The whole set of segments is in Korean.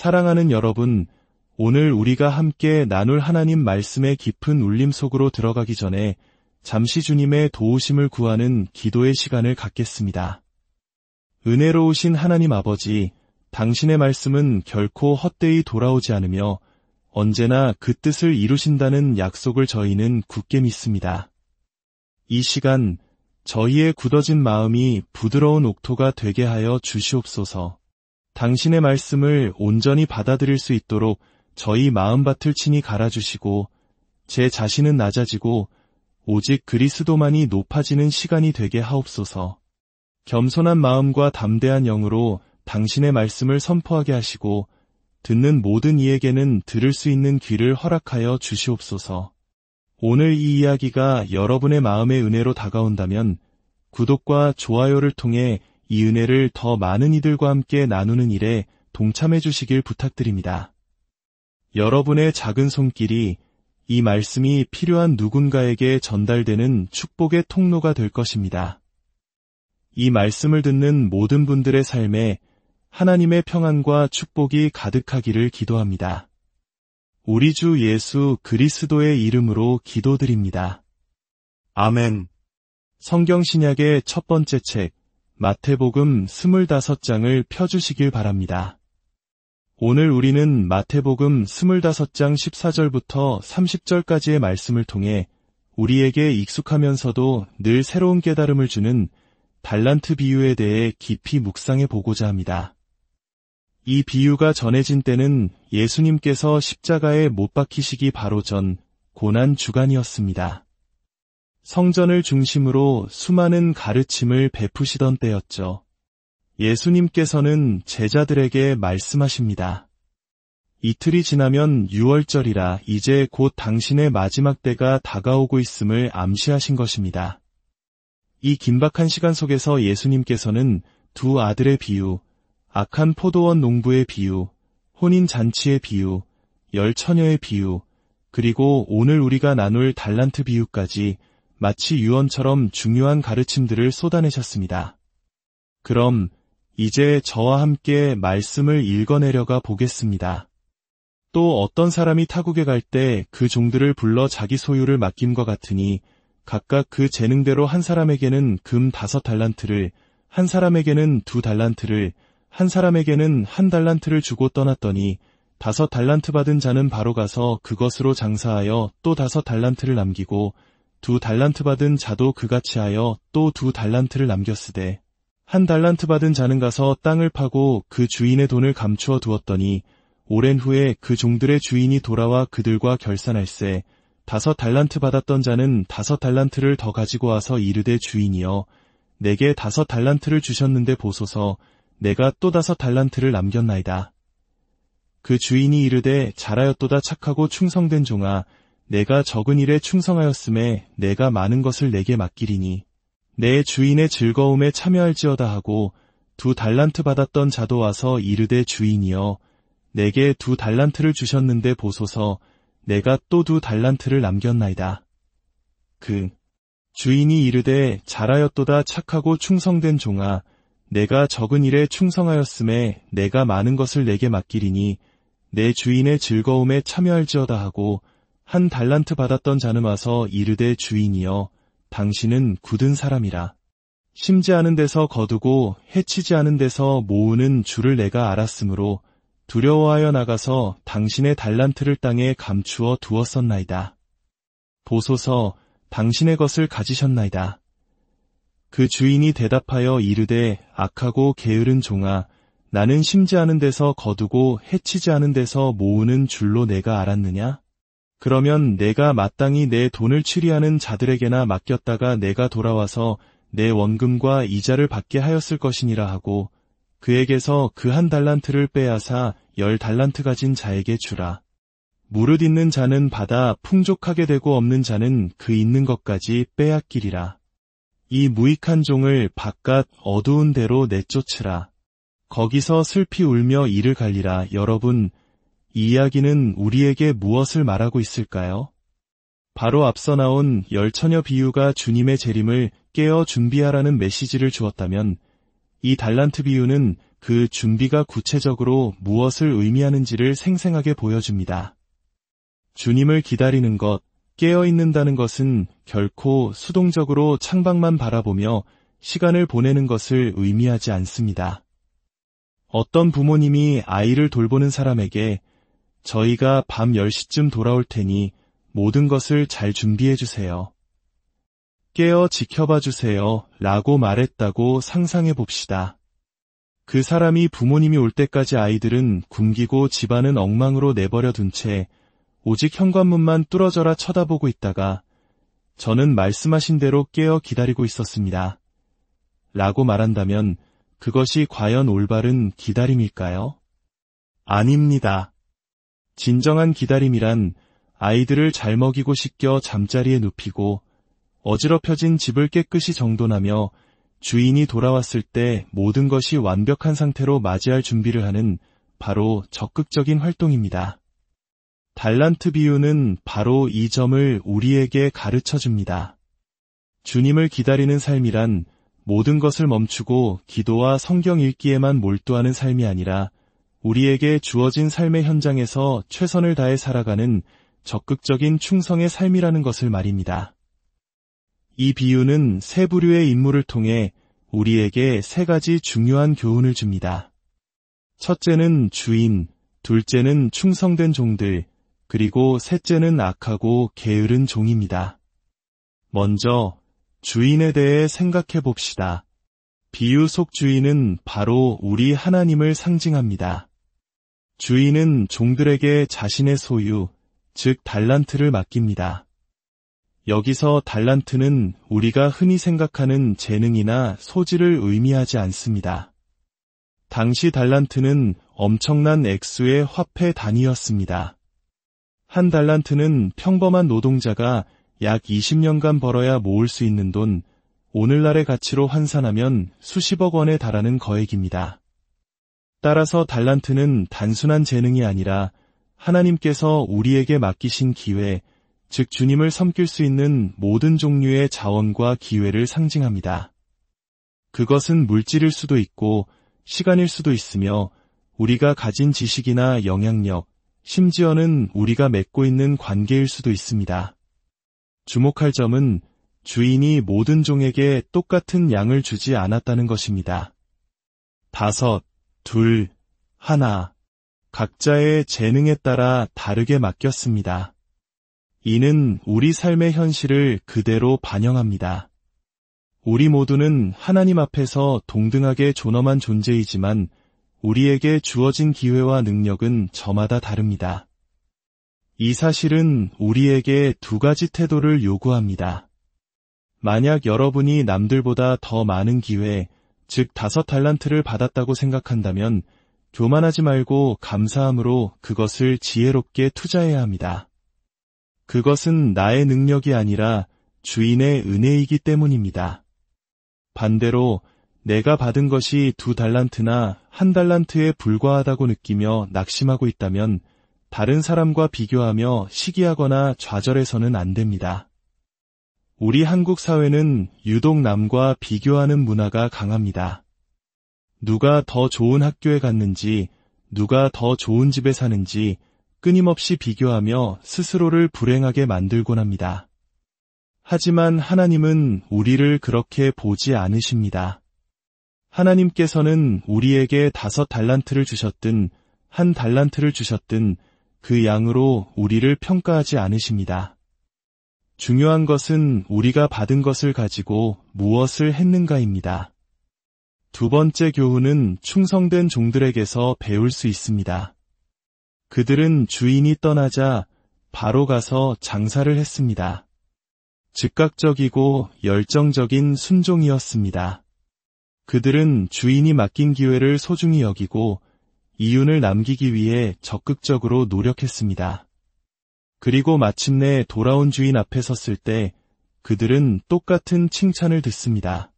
사랑하는 여러분, 오늘 우리가 함께 나눌 하나님 말씀의 깊은 울림 속으로 들어가기 전에 잠시 주님의 도우심을 구하는 기도의 시간을 갖겠습니다. 은혜로우신 하나님 아버지, 당신의 말씀은 결코 헛되이 돌아오지 않으며 언제나 그 뜻을 이루신다는 약속을 저희는 굳게 믿습니다. 이 시간, 저희의 굳어진 마음이 부드러운 옥토가 되게 하여 주시옵소서. 당신의 말씀을 온전히 받아들일 수 있도록 저희 마음밭을 친히 갈아주시고 제 자신은 낮아지고 오직 그리스도만이 높아지는 시간이 되게 하옵소서. 겸손한 마음과 담대한 영으로 당신의 말씀을 선포하게 하시고 듣는 모든 이에게는 들을 수 있는 귀를 허락하여 주시옵소서. 오늘 이 이야기가 여러분의 마음의 은혜로 다가온다면 구독과 좋아요를 통해 이 은혜를 더 많은 이들과 함께 나누는 일에 동참해 주시길 부탁드립니다. 여러분의 작은 손길이 이 말씀이 필요한 누군가에게 전달되는 축복의 통로가 될 것입니다. 이 말씀을 듣는 모든 분들의 삶에 하나님의 평안과 축복이 가득하기를 기도합니다. 우리 주 예수 그리스도의 이름으로 기도드립니다. 아멘. 성경 신약의 첫 번째 책 마태복음 25장을 펴주시길 바랍니다. 오늘 우리는 마태복음 25장 14절부터 30절까지의 말씀을 통해 우리에게 익숙하면서도 늘 새로운 깨달음을 주는 달란트 비유에 대해 깊이 묵상해 보고자 합니다. 이 비유가 전해진 때는 예수님께서 십자가에 못 박히시기 바로 전 고난 주간이었습니다. 성전을 중심으로 수많은 가르침을 베푸시던 때였죠. 예수님께서는 제자들에게 말씀하십니다. 이틀이 지나면 유월절이라 이제 곧 당신의 마지막 때가 다가오고 있음을 암시하신 것입니다. 이 긴박한 시간 속에서 예수님께서는 두 아들의 비유, 악한 포도원 농부의 비유, 혼인잔치의 비유, 열 처녀의 비유, 그리고 오늘 우리가 나눌 달란트 비유까지 마치 유언처럼 중요한 가르침들을 쏟아내셨습니다. 그럼 이제 저와 함께 말씀을 읽어내려가 보겠습니다. 또 어떤 사람이 타국에 갈 때 그 종들을 불러 자기 소유를 맡김과 같으니 각각 그 재능대로 한 사람에게는 금 5달란트를, 한 사람에게는 2달란트를, 한 사람에게는 1달란트를 주고 떠났더니 5달란트 받은 자는 바로 가서 그것으로 장사하여 또 5달란트를 남기고 2달란트 받은 자도 그같이 하여 또 2달란트를 남겼으되 1달란트 받은 자는 가서 땅을 파고 그 주인의 돈을 감추어 두었더니 오랜 후에 그 종들의 주인이 돌아와 그들과 결산할세 5달란트 받았던 자는 5달란트를 더 가지고 와서 이르되 주인이여 내게 5달란트를 주셨는데 보소서 내가 또 5달란트를 남겼나이다. 그 주인이 이르되 잘하였도다 착하고 충성된 종아 내가 적은 일에 충성하였음에 내가 많은 것을 내게 맡기리니 내 주인의 즐거움에 참여할지어다 하고 2달란트 받았던 자도 와서 이르되 주인이여 내게 2달란트를 주셨는데 보소서 내가 또 2달란트를 남겼나이다. 그 주인이 이르되 잘하였도다 착하고 충성된 종아 내가 적은 일에 충성하였음에 내가 많은 것을 내게 맡기리니 내 주인의 즐거움에 참여할지어다 하고 1달란트 받았던 자는 와서 이르되 주인이여 당신은 굳은 사람이라. 심지 않은 데서 거두고 해치지 않은 데서 모으는 줄을 내가 알았으므로 두려워하여 나가서 당신의 달란트를 땅에 감추어 두었었나이다. 보소서 당신의 것을 가지셨나이다. 그 주인이 대답하여 이르되 악하고 게으른 종아 나는 심지 않은 데서 거두고 해치지 않은 데서 모으는 줄로 내가 알았느냐? 그러면 내가 마땅히 내 돈을 취리하는 자들에게나 맡겼다가 내가 돌아와서 내 원금과 이자를 받게 하였을 것이니라 하고 그에게서 그 1달란트를 빼앗아 10달란트 가진 자에게 주라. 무릇 있는 자는 받아 풍족하게 되고 없는 자는 그 있는 것까지 빼앗기리라. 이 무익한 종을 바깥 어두운 데로 내쫓으라. 거기서 슬피 울며 이를 갈리라. 여러분, 이 이야기는 우리에게 무엇을 말하고 있을까요? 바로 앞서 나온 열 처녀 비유가 주님의 재림을 깨어 준비하라는 메시지를 주었다면 이 달란트 비유는 그 준비가 구체적으로 무엇을 의미하는지를 생생하게 보여줍니다. 주님을 기다리는 것, 깨어있는다는 것은 결코 수동적으로 창밖만 바라보며 시간을 보내는 것을 의미하지 않습니다. 어떤 부모님이 아이를 돌보는 사람에게 저희가 밤 10시쯤 돌아올 테니 모든 것을 잘 준비해 주세요. 깨어 지켜봐 주세요. 라고 말했다고 상상해 봅시다. 그 사람이 부모님이 올 때까지 아이들은 굶기고 집안은 엉망으로 내버려 둔 채 오직 현관문만 뚫어져라 쳐다보고 있다가 저는 말씀하신 대로 깨어 기다리고 있었습니다. 라고 말한다면 그것이 과연 올바른 기다림일까요? 아닙니다. 진정한 기다림이란 아이들을 잘 먹이고 씻겨 잠자리에 눕히고 어지럽혀진 집을 깨끗이 정돈하며 주인이 돌아왔을 때 모든 것이 완벽한 상태로 맞이할 준비를 하는 바로 적극적인 활동입니다. 달란트 비유는 바로 이 점을 우리에게 가르쳐 줍니다. 주님을 기다리는 삶이란 모든 것을 멈추고 기도와 성경 읽기에만 몰두하는 삶이 아니라 우리에게 주어진 삶의 현장에서 최선을 다해 살아가는 적극적인 충성의 삶이라는 것을 말입니다. 이 비유는 세 부류의 인물을 통해 우리에게 세 가지 중요한 교훈을 줍니다. 첫째는 주인, 둘째는 충성된 종들, 그리고 셋째는 악하고 게으른 종입니다. 먼저 주인에 대해 생각해 봅시다. 비유 속 주인은 바로 우리 하나님을 상징합니다. 주인은 종들에게 자신의 소유, 즉 달란트를 맡깁니다. 여기서 달란트는 우리가 흔히 생각하는 재능이나 소질을 의미하지 않습니다. 당시 달란트는 엄청난 액수의 화폐 단위였습니다. 한 달란트는 평범한 노동자가 약 20년간 벌어야 모을 수 있는 돈, 오늘날의 가치로 환산하면 수십억 원에 달하는 거액입니다. 따라서 달란트는 단순한 재능이 아니라 하나님께서 우리에게 맡기신 기회, 즉 주님을 섬길 수 있는 모든 종류의 자원과 기회를 상징합니다. 그것은 물질일 수도 있고 시간일 수도 있으며 우리가 가진 지식이나 영향력, 심지어는 우리가 맺고 있는 관계일 수도 있습니다. 주목할 점은 주인이 모든 종에게 똑같은 양을 주지 않았다는 것입니다. 5, 2, 1, 각자의 재능에 따라 다르게 맡겼습니다. 이는 우리 삶의 현실을 그대로 반영합니다. 우리 모두는 하나님 앞에서 동등하게 존엄한 존재이지만 우리에게 주어진 기회와 능력은 저마다 다릅니다. 이 사실은 우리에게 두 가지 태도를 요구합니다. 만약 여러분이 남들보다 더 많은 기회, 즉 5달란트를 받았다고 생각한다면 교만하지 말고 감사함으로 그것을 지혜롭게 투자해야 합니다. 그것은 나의 능력이 아니라 주인의 은혜이기 때문입니다. 반대로 내가 받은 것이 2달란트나 1달란트에 불과하다고 느끼며 낙심하고 있다면 다른 사람과 비교하며 시기하거나 좌절해서는 안 됩니다. 우리 한국 사회는 유독 남과 비교하는 문화가 강합니다. 누가 더 좋은 학교에 갔는지, 누가 더 좋은 집에 사는지 끊임없이 비교하며 스스로를 불행하게 만들곤 합니다. 하지만 하나님은 우리를 그렇게 보지 않으십니다. 하나님께서는 우리에게 5달란트를 주셨든 1달란트를 주셨든 그 양으로 우리를 평가하지 않으십니다. 중요한 것은 우리가 받은 것을 가지고 무엇을 했는가입니다. 두 번째 교훈은 충성된 종들에게서 배울 수 있습니다. 그들은 주인이 떠나자 바로 가서 장사를 했습니다. 즉각적이고 열정적인 순종이었습니다. 그들은 주인이 맡긴 기회를 소중히 여기고 이윤을 남기기 위해 적극적으로 노력했습니다. 그리고 마침내 돌아온 주인 앞에 섰을 때 그들은 똑같은 칭찬을 듣습니다.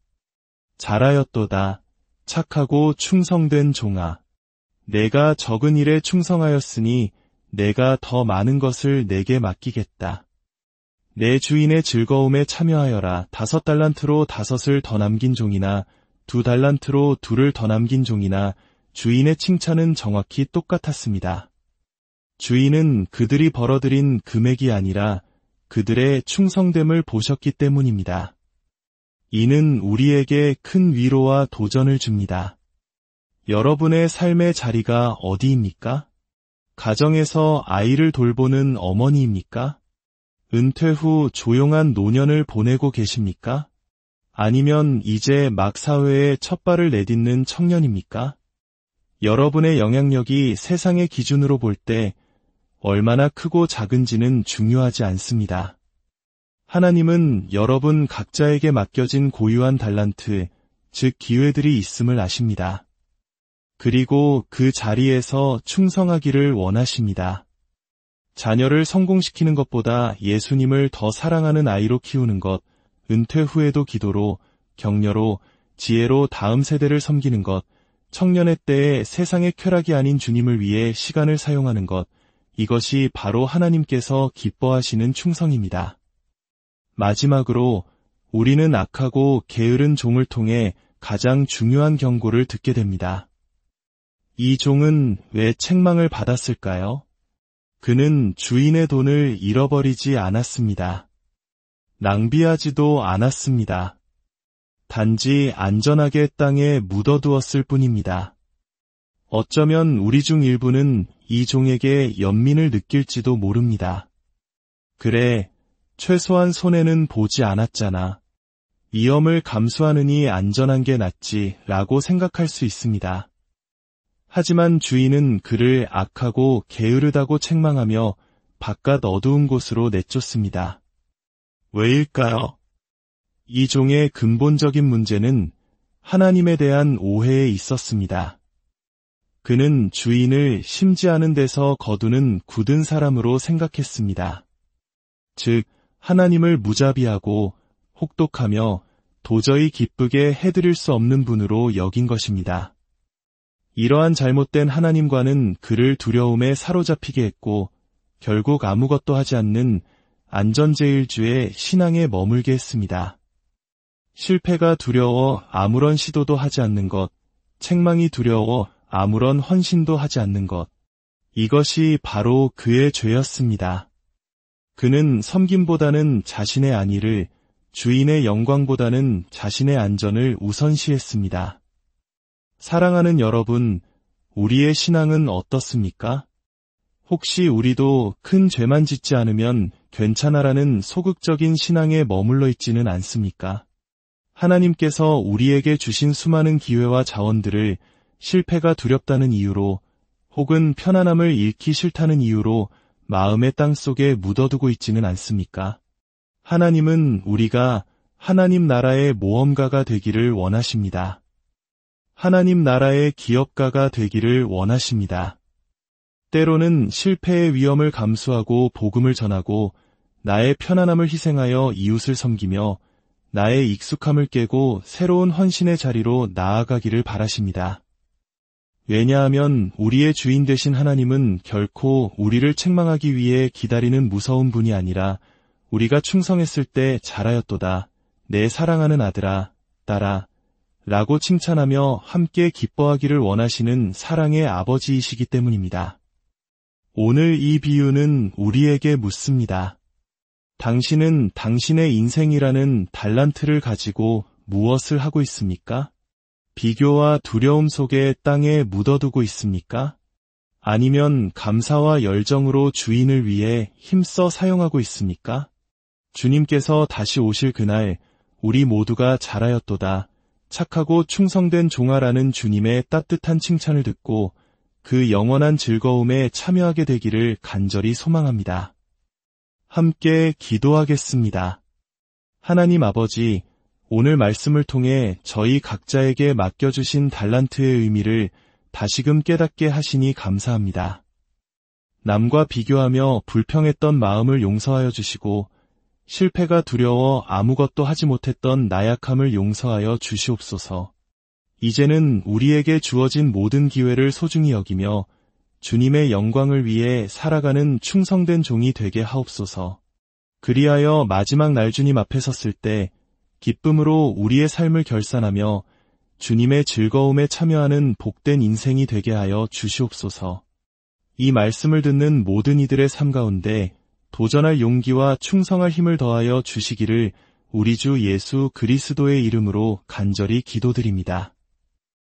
잘하였도다. 착하고 충성된 종아. 내가 적은 일에 충성하였으니 내가 더 많은 것을 내게 맡기겠다. 내 주인의 즐거움에 참여하여라. 5달란트로 5을 더 남긴 종이나 2달란트로 2를 더 남긴 종이나 주인의 칭찬은 정확히 똑같았습니다. 주인은 그들이 벌어들인 금액이 아니라 그들의 충성됨을 보셨기 때문입니다. 이는 우리에게 큰 위로와 도전을 줍니다. 여러분의 삶의 자리가 어디입니까? 가정에서 아이를 돌보는 어머니입니까? 은퇴 후 조용한 노년을 보내고 계십니까? 아니면 이제 막 사회에 첫 발을 내딛는 청년입니까? 여러분의 영향력이 세상의 기준으로 볼 때 얼마나 크고 작은지는 중요하지 않습니다. 하나님은 여러분 각자에게 맡겨진 고유한 달란트, 즉 기회들이 있음을 아십니다. 그리고 그 자리에서 충성하기를 원하십니다. 자녀를 성공시키는 것보다 예수님을 더 사랑하는 아이로 키우는 것, 은퇴 후에도 기도로, 격려로, 지혜로 다음 세대를 섬기는 것, 청년의 때에 세상의 쾌락이 아닌 주님을 위해 시간을 사용하는 것, 이것이 바로 하나님께서 기뻐하시는 충성입니다. 마지막으로 우리는 악하고 게으른 종을 통해 가장 중요한 경고를 듣게 됩니다. 이 종은 왜 책망을 받았을까요? 그는 주인의 돈을 잃어버리지 않았습니다. 낭비하지도 않았습니다. 단지 안전하게 땅에 묻어두었을 뿐입니다. 어쩌면 우리 중 일부는 이 종에게 연민을 느낄지도 모릅니다. 그래, 최소한 손해는 보지 않았잖아. 위험을 감수하느니 안전한 게 낫지 라고 생각할 수 있습니다. 하지만 주인은 그를 악하고 게으르다고 책망하며 바깥 어두운 곳으로 내쫓습니다. 왜일까요? 이 종의 근본적인 문제는 하나님에 대한 오해에 있었습니다. 그는 주인을 심지하는 데서 거두는 굳은 사람으로 생각했습니다. 즉, 하나님을 무자비하고 혹독하며 도저히 기쁘게 해드릴 수 없는 분으로 여긴 것입니다. 이러한 잘못된 하나님과는 그를 두려움에 사로잡히게 했고 결국 아무것도 하지 않는 안전제일주의 신앙에 머물게 했습니다. 실패가 두려워 아무런 시도도 하지 않는 것, 책망이 두려워 아무런 헌신도 하지 않는 것, 이것이 바로 그의 죄였습니다. 그는 섬김보다는 자신의 안위를, 주인의 영광보다는 자신의 안전을 우선시했습니다. 사랑하는 여러분, 우리의 신앙은 어떻습니까? 혹시 우리도 큰 죄만 짓지 않으면 괜찮아라는 소극적인 신앙에 머물러 있지는 않습니까? 하나님께서 우리에게 주신 수많은 기회와 자원들을 실패가 두렵다는 이유로 혹은 편안함을 잃기 싫다는 이유로 마음의 땅속에 묻어두고 있지는 않습니까? 하나님은 우리가 하나님 나라의 모험가가 되기를 원하십니다. 하나님 나라의 기업가가 되기를 원하십니다. 때로는 실패의 위험을 감수하고 복음을 전하고 나의 편안함을 희생하여 이웃을 섬기며 나의 익숙함을 깨고 새로운 헌신의 자리로 나아가기를 바라십니다. 왜냐하면 우리의 주인 되신 하나님은 결코 우리를 책망하기 위해 기다리는 무서운 분이 아니라 우리가 충성했을 때 잘하였도다, 내 사랑하는 아들아, 딸아, 라고 칭찬하며 함께 기뻐하기를 원하시는 사랑의 아버지이시기 때문입니다. 오늘 이 비유는 우리에게 묻습니다. 당신은 당신의 인생이라는 달란트를 가지고 무엇을 하고 있습니까? 비교와 두려움 속에 땅에 묻어두고 있습니까? 아니면 감사와 열정으로 주인을 위해 힘써 사용하고 있습니까? 주님께서 다시 오실 그날 우리 모두가 잘하였도다, 착하고 충성된 종아라는 주님의 따뜻한 칭찬을 듣고 그 영원한 즐거움에 참여하게 되기를 간절히 소망합니다. 함께 기도하겠습니다. 하나님 아버지, 오늘 말씀을 통해 저희 각자에게 맡겨주신 달란트의 의미를 다시금 깨닫게 하시니 감사합니다. 남과 비교하며 불평했던 마음을 용서하여 주시고 실패가 두려워 아무것도 하지 못했던 나약함을 용서하여 주시옵소서. 이제는 우리에게 주어진 모든 기회를 소중히 여기며 주님의 영광을 위해 살아가는 충성된 종이 되게 하옵소서. 그리하여 마지막 날 주님 앞에 섰을 때 기쁨으로 우리의 삶을 결산하며 주님의 즐거움에 참여하는 복된 인생이 되게 하여 주시옵소서. 이 말씀을 듣는 모든 이들의 삶 가운데 도전할 용기와 충성할 힘을 더하여 주시기를 우리 주 예수 그리스도의 이름으로 간절히 기도드립니다.